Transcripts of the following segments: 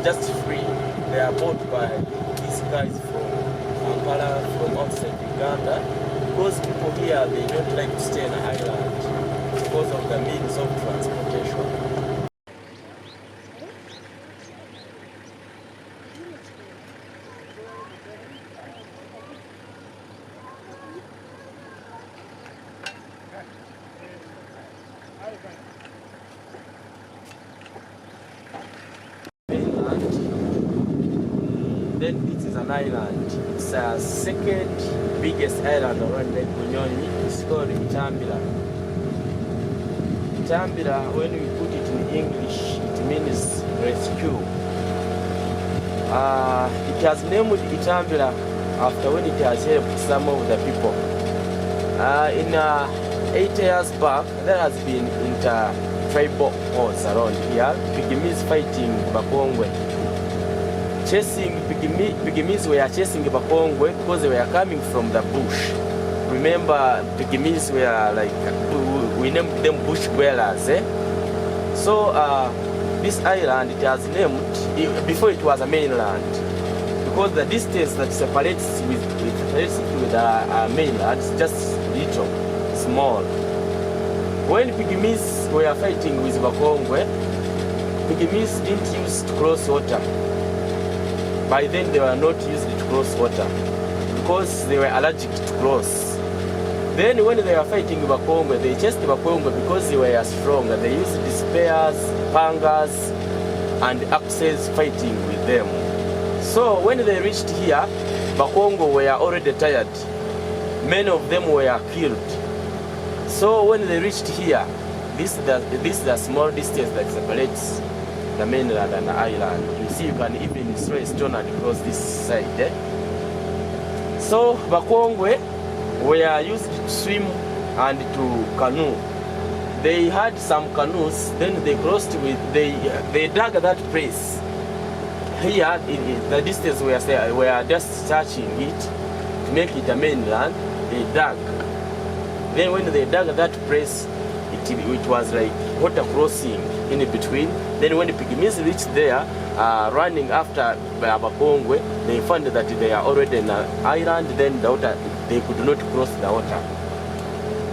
just free. They are bought by these guys from Kampala, from outside Uganda, because people here, they don't like to stay in an island because of the means of transportation. Then this is an island. It's a second biggest island around Lake Bunyonyi. It's called Itambira. Itambira, when we put it in English, it means rescue. It has named Itambira after when it has helped some of the people. In 8 years back, there has been inter-tribal wars around here. Pygmies fighting Bakongwe. Pygmies were chasing Bakongwe because they were coming from the bush. Remember, Pygmies were like, we named them bush dwellers. So this island, it has named, before it was a mainland, because the distance that separates with the mainland is just little, small. When Pygmies were fighting with Bakongwe, Pygmies didn't use to cross water. By then they were not used to cross water because they were allergic to cross. Then when they were fighting Bakongwe, they chased Bakongwe because they were strong. They used spears, pangas, and axes fighting with them. So when they reached here, Bakongwe were already tired. Many of them were killed. So when they reached here, this is the small distance that separates the mainland and the island. You see, you can even throw a stone across this side. So Bakongwe were used to swim and to canoe. They had some canoes, then they crossed with, they dug that place. Here, the distance we are just touching it to make it a mainland. They dug. Then when they dug that place, it was like water crossing in between. Then when the Pygmies reached there, running after Bakongwe, they found that they are already in an island. Then the water, they could not cross the water.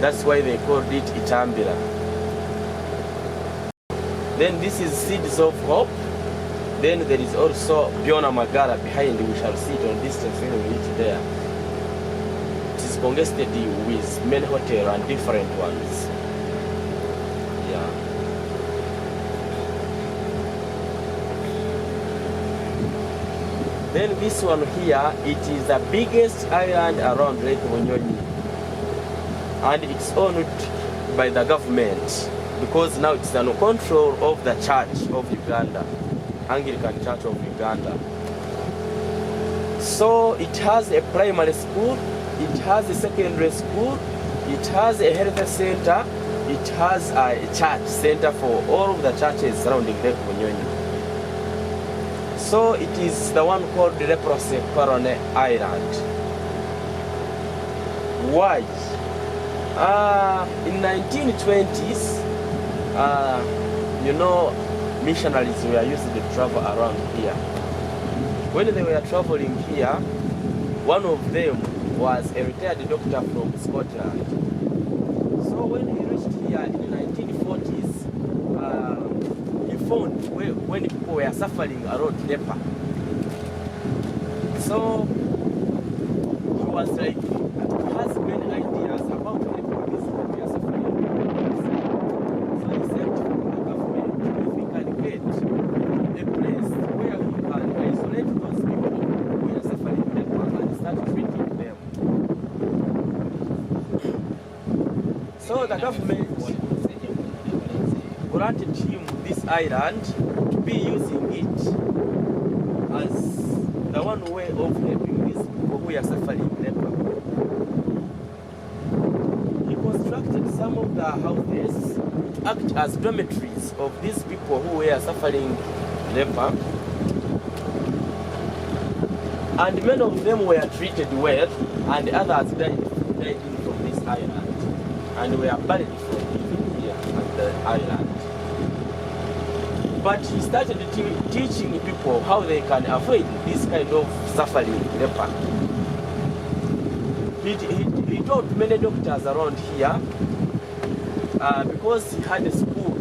That's why they called it Itambira. Then this is Seeds of Hope. Then there is also Biona Magara behind. We shall see it on distance when we reach there. It is congested with many hotels and different ones. Yeah. Then this one here, it is the biggest island around Lake Bunyonyi. And it's owned by the government because now it's under control of the Church of Uganda, Anglican Church of Uganda. So it has a primary school, it has a secondary school, it has a health center, it has a church center for all of the churches surrounding Lake Bunyonyi. So it is the one called the Leprosy Colony Island. Why? In 1920s, missionaries were used to travel around here. When they were traveling here, one of them was a retired doctor from Scotland. So when he reached here in the 1940s, he found when people were suffering around leper. So he was like, has many ideas about the people who were suffering. So he said to the government, if we can get a place where we can isolate those people who are suffering leper and start treating them. So the government granted him this island to be using it as the one way of helping these people who are suffering leper. He constructed some of the houses to act as dormitories of these people who were suffering leper. And many of them were treated well, and others died from this island, and were buried from here at the island. But he started teaching people how they can avoid this kind of suffering leper. He taught many doctors around here because he had a school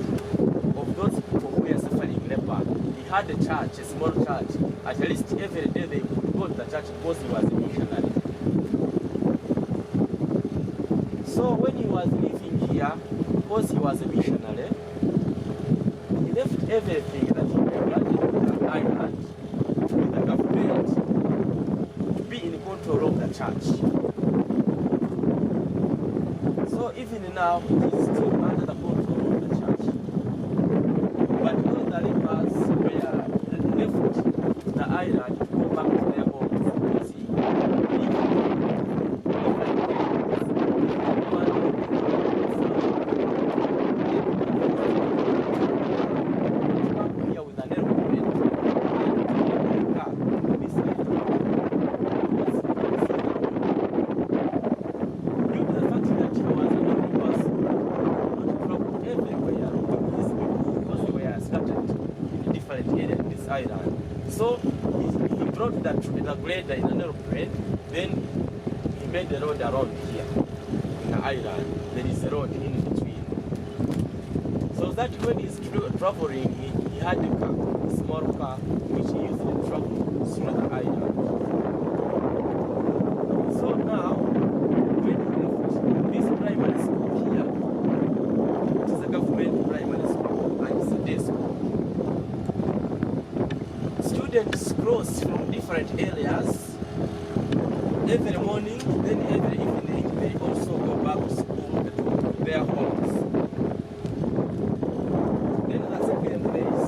of those people who were suffering leper. He had a church, a small church. At least every day they would go to the church because he was a missionary. So when he was living here, because he was a missionary, he left everything that he had in the island with the government to be in control of the church. So even now, he is still under the control of the church. But all the lepers were left the island to go back to their homes. So he brought the grader in an aeroplane, then he made the road around here in the island. There is a road in between. So that when he's traveling, he had a car, a small car, which he used to travel through the island. So now, when he left this primary school here, it is a government primary school and it's a day school. Students cross from different areas every morning, then every evening they also go back to school to their homes. Then the second day is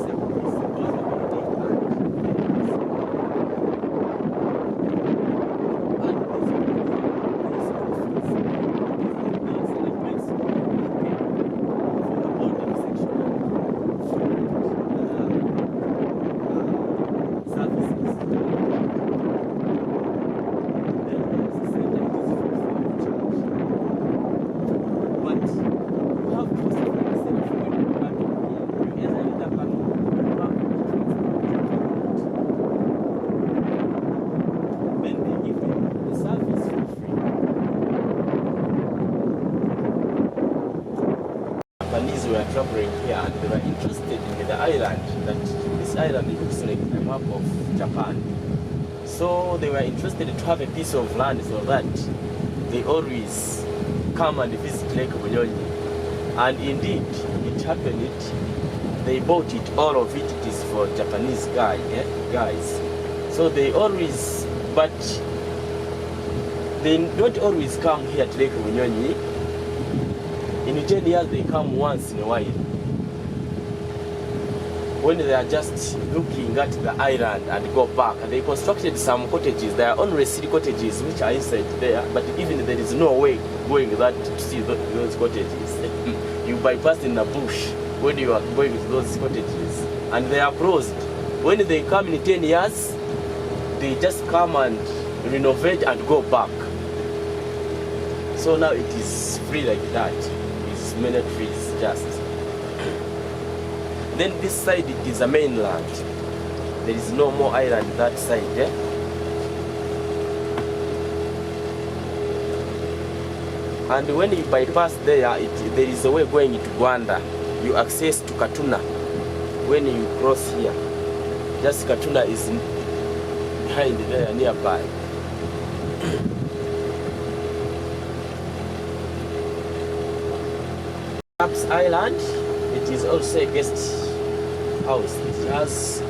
were traveling here and they were interested in the island, that this island looks like the map of Japan. So they were interested to have a piece of land so that they always come and visit Lake Bunyonyi. And indeed, it happened. They bought it, all of it. It is for Japanese guys. So they always, but they don't always come here to Lake Bunyonyi. In 10 years, they come once in a while. When they are just looking at the island and go back, and they constructed some cottages. There are only 3 cottages which are inside there, but even there is no way going that to see those cottages. You bypass in the bush when you are going to those cottages, and they are closed. When they come in 10 years, they just come and renovate and go back. So now it is free like that. Many trees just. Then this side it is a mainland. There is no more island that side. And when you bypass there, there is a way going to Rwanda. You access to Katuna when you cross here. Just Katuna is behind there nearby. Island, it is also a guest house. It has,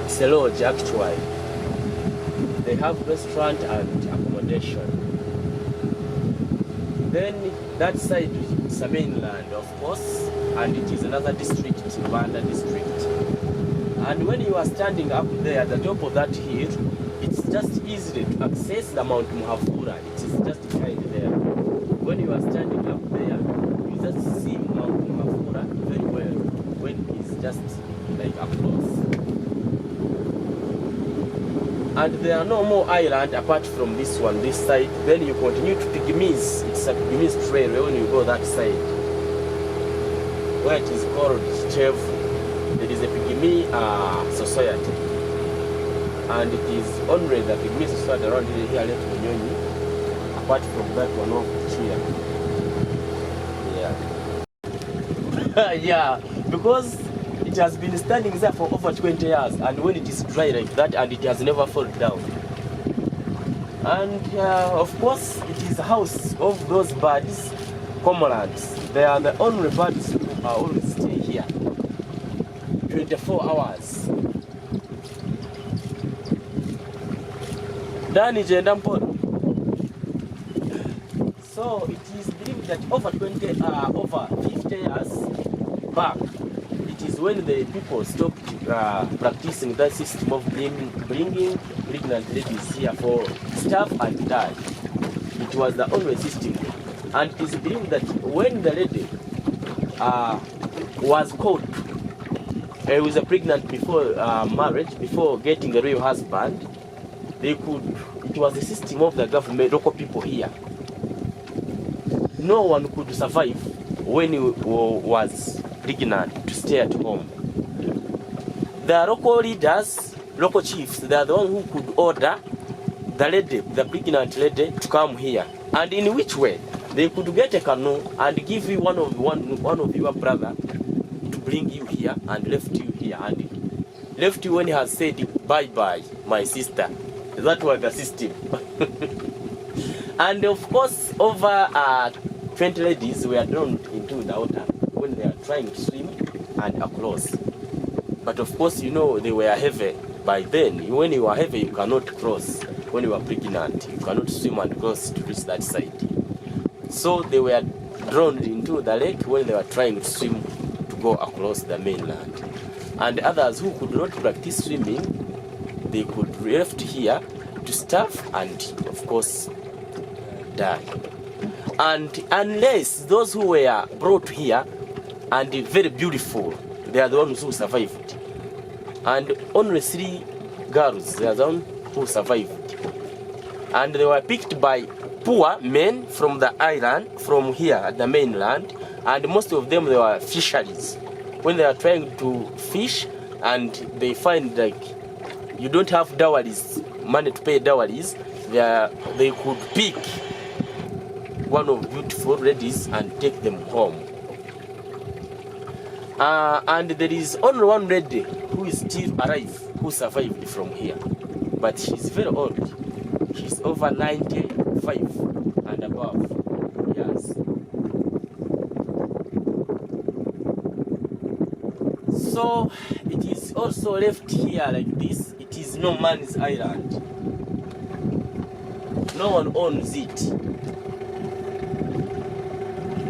it's a lodge actually. They have restaurant and accommodation. Then that side is a mainland, of course, and it is another district, Rwanda district. And when you are standing up there at the top of that hill, it's just easy to access the Mount Muhavura. It is just behind there. When you are standing up there, just see Mount Muhavura very well when it's just like up close. And there are no more islands apart from this one, this side. Then you continue to Pygmies. It's a Pygmies trail when you go that side, where it is called Chevu. Gimi society, and it is only that the Gimi society around here left Bunyonyi, apart from that one over here. Yeah. Yeah, because it has been standing there for over 20 years, and when it is dry like that, and it has never fallen down. And of course, it is a house of those birds, cormorants. They are the only birds who are always stay here 24 hours. Dani Jendampon. So it is believed that over 50 years back, it is when the people stopped practicing that system of bringing pregnant ladies here for staff and die. It was the only system. And it is believed that when the lady was caught with a pregnant before marriage, before getting a real husband, it was the system of the government, local people here. No one could survive when he was pregnant to stay at home. The local leaders, local chiefs, they are the ones who could order the lady, the pregnant lady, to come here. And in which way? They could get a canoe and give you one of your brother to bring you here and left you here, and left you when he has said bye-bye, my sister. That was the system. And of course, over 20 ladies were drawn into the water when they are trying to swim and across. But of course, you know, they were heavy by then. When you are heavy, you cannot cross. When you are pregnant, you cannot swim and cross to reach that side. So they were drawn into the lake when they were trying to swim to go across the mainland. And others who could not practice swimming, they could be left here to starve and, of course, die. And unless those who were brought here and very beautiful, they are the ones who survived. And only 3 girls, they are the ones who survived. And they were picked by poor men from the island, from here at the mainland, and most of them, they were fisheries. When they are trying to fish and they find like you don't have dowries, money to pay dowries, they could pick one of beautiful ladies and take them home. And there is only one lady who is still alive, who survived from here. But she's very old. She's over 95 and above. Yes. So it is also left here like this. It is no man's island. No one owns it.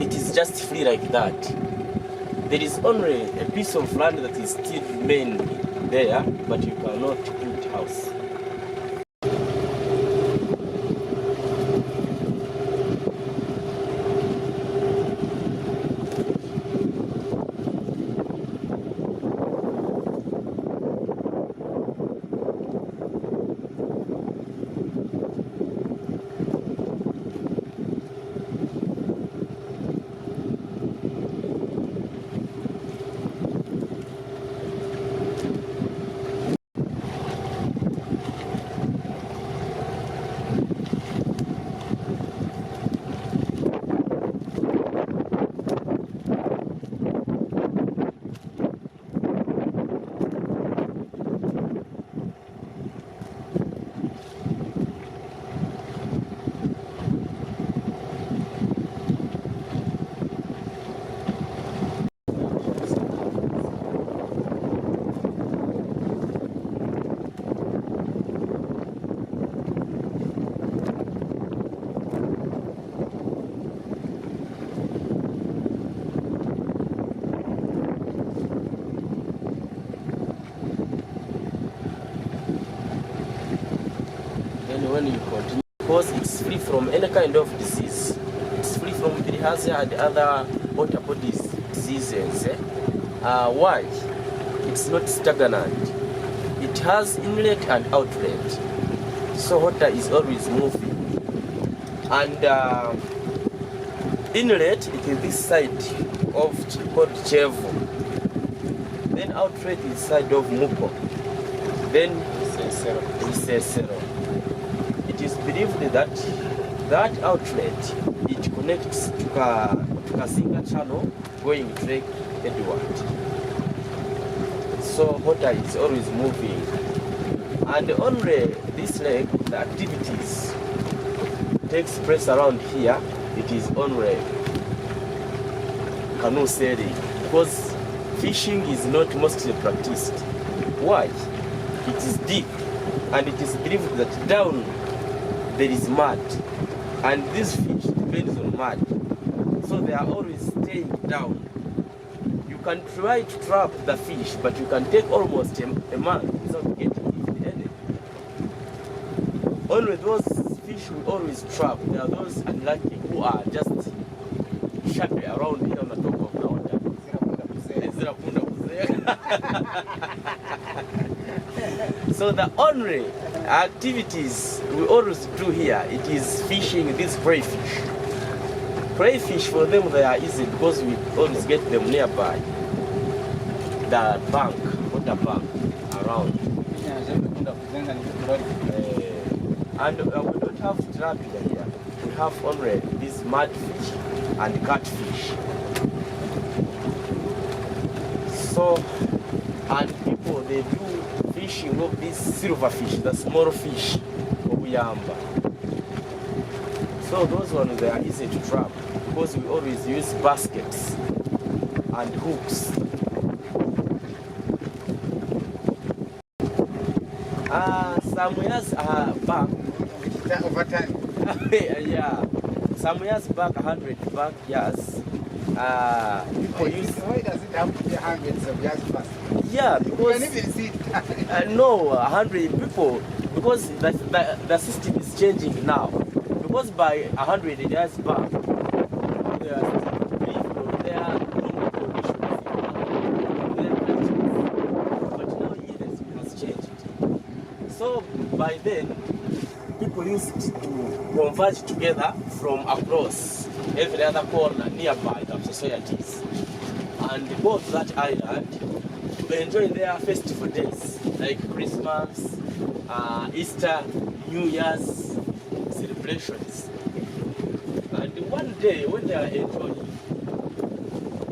It is just free like that. There is only a piece of land that is still remain there, but you cannot build a house. When you continue, because it's free from any kind of disease. It's free from bilharzia and other water-body diseases. Why? It's not stagnant. It has inlet and outlet. So water is always moving. And inlet, it is this side of called Chevu. Then main outlet is side of Muko. Then Kisoro. It is believed that that outlet, it connects to Kasinga channel going to Lake Edward. So water is always moving. And only this lake, the activities takes place around here, it is only canoe sailing, because fishing is not mostly practiced. Why? It is deep, and it is believed that down there is mud, and this fish depends on mud, so they are always staying down. You can try to trap the fish, but you can take almost a month without getting any. Only those fish we always trap, there are those unlucky who are just sharply around here on the top of the water. So the only activities we always do here, it is fishing these crayfish. Crayfish, for them they are easy because we always get them nearby the bank, water bank around. And we don't have tilapia here. We have only these mudfish and catfish. So, and people, they do fishing of these silverfish, the small fish of Yamba. So those ones, they are easy to trap because we always use baskets and hooks. Some years back, over time. yeah, some years back, 100 back years, people used. Why does it have to be hundreds of years past? Yeah, because You can even see it. no, 100 people, because the system is changing now. Because by 100 years back, there are people, there are normal conditions, but now even has changed. So by then, people used to converge together from across every other corner nearby the societies and go to that island to enjoy their festival days like Christmas, Easter, New Year's celebrations. And one day when they are enjoying,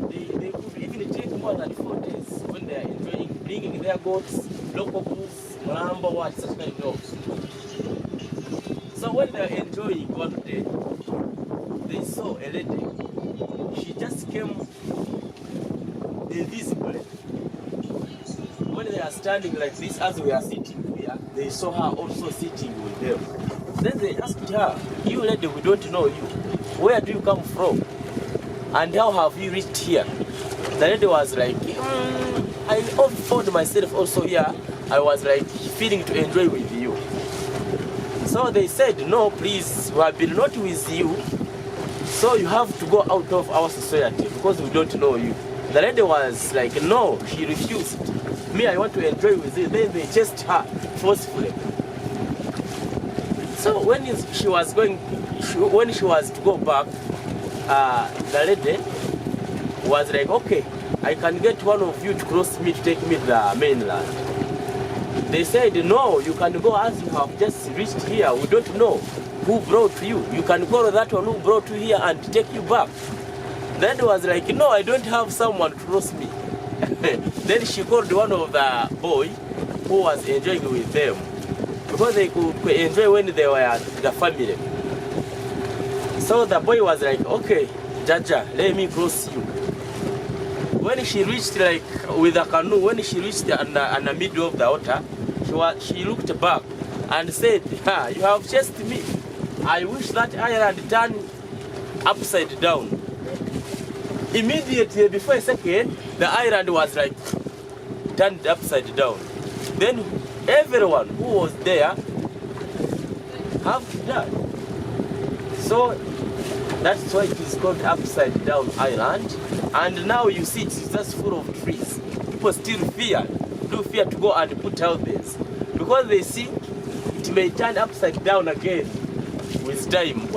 they could even take more than 4 days when they are enjoying, bringing their goats, local goods, Mulambo, what such kind of dogs. So when they are enjoying one day, they saw a lady. She just came invisibly. When they are standing like this, as we are sitting here, they saw her also sitting with them. Then they asked her, "You lady, we don't know you. Where do you come from? And how have you reached here?" The lady was like, I found myself also here. I was like feeling to enjoy with you. So they said, "No, please, we have been not with you. So you have to go out of our society because we don't know you." The lady was like, no, she refused. Me, I want to enjoy with you. Then they chased her forcefully. So when she was to go back, the lady was like, "Okay, I can get one of you to cross me to take me to the mainland." They said, "No, you can go as you have just reached here. We don't know who brought you. You can go to that one who brought you here and take you back." Then was like, "No, I don't have someone to cross me." Then she called one of the boy who was enjoying with them because they could enjoy when they were the family. So the boy was like, "Okay, Jaja, let me cross you." When she reached like with a canoe, when she reached in the middle of the water, she looked back and said, "You have chased me. I wish that island turned upside down." Immediately, before a second, the island was like turned upside down. Then everyone who was there have to die. So that's why it is called upside down island. And now you see it's just full of trees. People still do fear to go and put out this because they see it may turn upside down again with time.